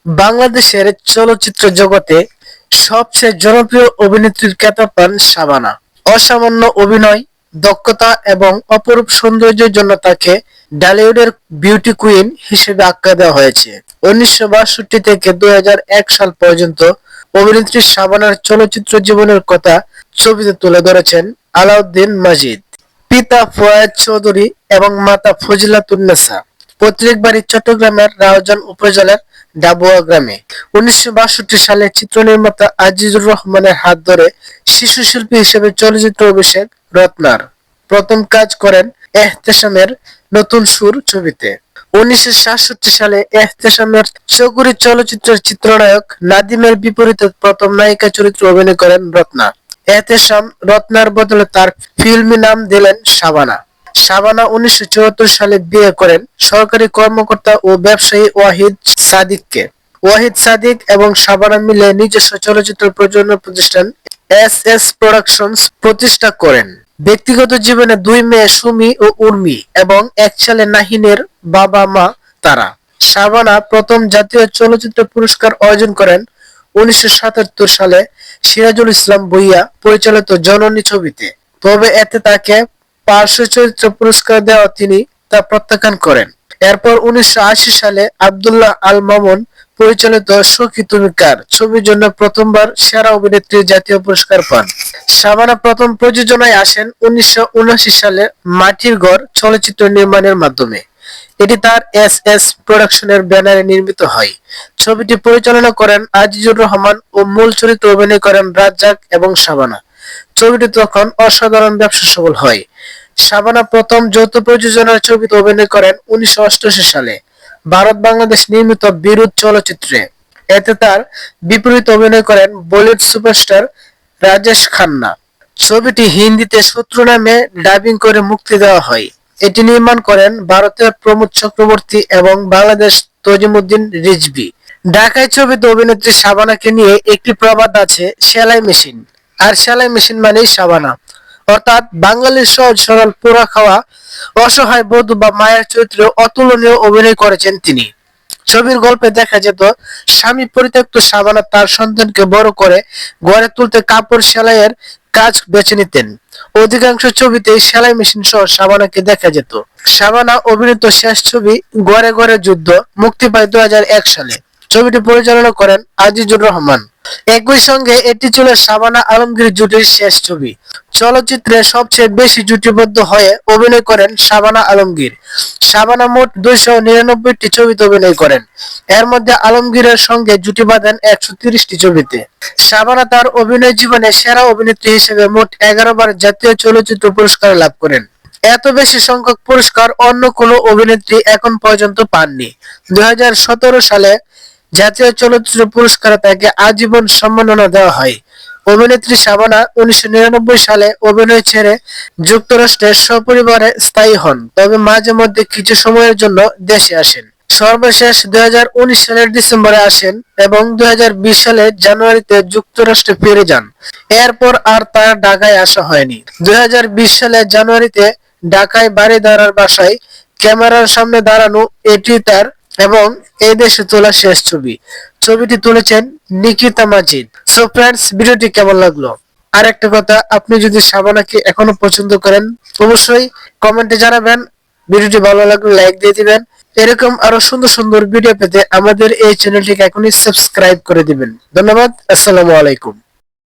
বাংলাদেশের চলচ্চিত্র জগতে সবচেয়ে জনপ্রিয় অভিনেত্রীর খেতাব পান শাবানা। অসামান্য অভিনয় দক্ষতা এবং অপরূপ সৌন্দর্যের জন্য তাকে ঢালিউডের বিউটি কুইন হিসেবে আখ্যা দেওয়া হয়েছে। ১৯৬২ থেকে ২০০১ সাল পর্যন্ত অভিনেত্রী শাবানার চলচ্চিত্র জীবনের কথা ছবিতে তুলে ধরেছেন আলাউদ্দিন মাজিদ। পিতা ফোয়াদ চৌধুরী এবং মাতা ফজিলাতুন্নেছা। পৈতৃক বাড়ি চট্টগ্রামের রাউজান উপজেলার ডাবুয়া গ্রামে। ১৯৬২ সালে চিত্রনির্মাতা আজিজুর রহমানের হাত ধরে শিশু শিল্পী হিসেবে চলচ্চিত্র অভিষেক রত্নার। প্রথম কাজ করেন এহতেশামের নতুন সুর ছবিতে। ১৯৬৭ সালে এহতেশামের চৌকুরি চলচ্চিত্রের চিত্রনায়ক নাদিমের বিপরীতে প্রথম নায়িকা চরিত্রে অভিনয় করেন রত্না। এহতেশাম রত্নার বদলে তার ফিল্মি নাম দিলেন শাবানা। শাবানা ১৯৭৪ সালে বিয়ে করেন সরকারি কর্মকর্তা ও ব্যবসায়ী ওয়াহিদ সাদিককে। ওয়াহিদ সাদিক এবং শাবানা মিলে নিজস্ব চলচ্চিত্র প্রযোজনা প্রতিষ্ঠান এস প্রোডাকশনস প্রতিষ্ঠা করেন। ব্যক্তিগত জীবনে দুই মেয়ে সুমি ও উর্মি এবং এক ছেলে নাহিনের বাবা-মা তারা। শাবানা প্রথম জাতীয় চলচ্চিত্র পুরস্কার অর্জন করেন ১৯৭৭ সালে সিরাজুল ইসলাম ভূঁইয়া পরিচালিত জননী ছবিতে। তবে এতে তাকে পার্শ্ব চরিত্র পুরস্কার দেওয়া তিনি তা প্রত্যাখ্যান করেন। এরপর ১৯৮০ সালে আব্দুল্লাহ আল মামুন পরিচালিত সখী তুমি কার ছবির জন্য প্রথমবার সেরা অভিনেত্রীর জাতীয় পুরস্কার পান। শাবানা প্রথম প্রযোজনায় আসেন ১৯৭৯ সালে মাটির ঘর চলচ্চিত্র নির্মাণের মাধ্যমে। এটি তার এস প্রোডাকশনের ব্যানারে নির্মিত হয়। ছবিটি পরিচালনা করেন আজিজুর রহমান ও মূল চরিত্রে অভিনয় করেন রাজ্জাক এবং শাবানা। ছবিটি তখন অসাধারণ ব্যবসা সফল হয়। শাবানা প্রথম যৌথ প্রযোজনার ছবিতে অভিনয় করেন ১৯৮৮ সালে ভারত বাংলাদেশ নির্মিত বিরোধ চলচ্চিত্রে। এতে তার বিপরীতে অভিনয় করেন বলিউড সুপারস্টার রাজেশ খান্না। ছবিটি হিন্দিতে শত্রু নামে ডাবিং করে মুক্তি দেওয়া হয়। এটি নির্মাণ করেন ভারতের প্রমোদ চক্রবর্তী এবং বাংলাদেশ তজিমুদ্দিন রিজভী। ঢাকায় ছবিতে অভিনেত্রী শাবানাকে নিয়ে একটি প্রবাদ আছে, সেলাই মেশিন। আর সেলাই মেশিন মানেই শাবানা। অর্থাৎ বাঙালির সহজ সরল পোড়া খাওয়া অসহায় বধূ বা মায়ের চরিত্রে অতুলনীয় অভিনয় করেছেন তিনি। ছবির গল্পে দেখা যেত স্বামী পরিত্যক্ত শাবানা তার সন্তানকে বড় করে গড়ে তুলতে কাপড় সেলাইয়ের কাজ বেছে নিতেন। অধিকাংশ ছবিতেই সেলাই মেশিন সহ শাবানাকে দেখা যেত। শাবানা অভিনীত শেষ ছবি ঘরে ঘরে যুদ্ধ মুক্তি পায় ২০০১ সালে। ছবিটি পরিচালনা করেন আজিজুর রহমান। একই সঙ্গে এটি ছিল শাবানা আলমগীর জুটির শেষ ছবি। চলচ্চিত্রে সবচেয়ে বেশি জুটিবদ্ধ হয়ে অভিনয় করেন শাবানা আলমগীর। শাবানা মোট ২৯৯টি ছবিতে অভিনয় করেন। এর মধ্যে আলমগীরের সঙ্গে জুটি বাঁধেন ১৩০টি ছবিতে। শাবানা তার অভিনয় জীবনে সেরা অভিনেত্রী হিসেবে মোট ১১ বার জাতীয় চলচ্চিত্র পুরস্কার লাভ করেন। এত বেশি সংখ্যক পুরস্কার অন্য কোনো অভিনেত্রী এখন পর্যন্ত পাননি। ২০১৭ সালে জাতীয় চলচ্চিত্র পুরস্কারে তাকে আজীবন সম্মাননা দেওয়া হয়। অভিনেত্রী শাবানা ১৯৯৯ সালে অভিনয় ছেড়ে যুক্তরাষ্ট্রে সপরিবারে স্থায়ী হন, তবে মাঝে মধ্যে কিছু সময়ের জন্য দেশে আসেন। সর্বশেষ ২০১৯ সালের ডিসেম্বরে আসেন এবং ২০২০ সালের জানুয়ারিতে যুক্তরাষ্ট্রে ফিরে যান। এরপর আর তার ঢাকায় আসা হয়নি। ২০২০ সালের জানুয়ারিতে ঢাকায় বাড়ি দাঁড়ার বাসায় ক্যামেরার সামনে দাঁড়ানো এটি তার এবং এই দেশে তোলা শেষ ছবি। ছবিটি তুলেছেন নিকিতা মাজিদ। সো ফ্রেন্ডস, ভিডিওটি কেমন লাগলো? আর একটা কথা, আপনি যদি শাবানাকে এখনো পছন্দ করেন অবশ্যই কমেন্টে জানাবেন। ভিডিওটি ভালো লাগলে লাইক দিয়ে দিবেন। এরকম আরো সুন্দর সুন্দর ভিডিও পেতে আমাদের এই চ্যানেলটিকে এখনই সাবস্ক্রাইব করে দিবেন। ধন্যবাদ। আসসালামু আলাইকুম।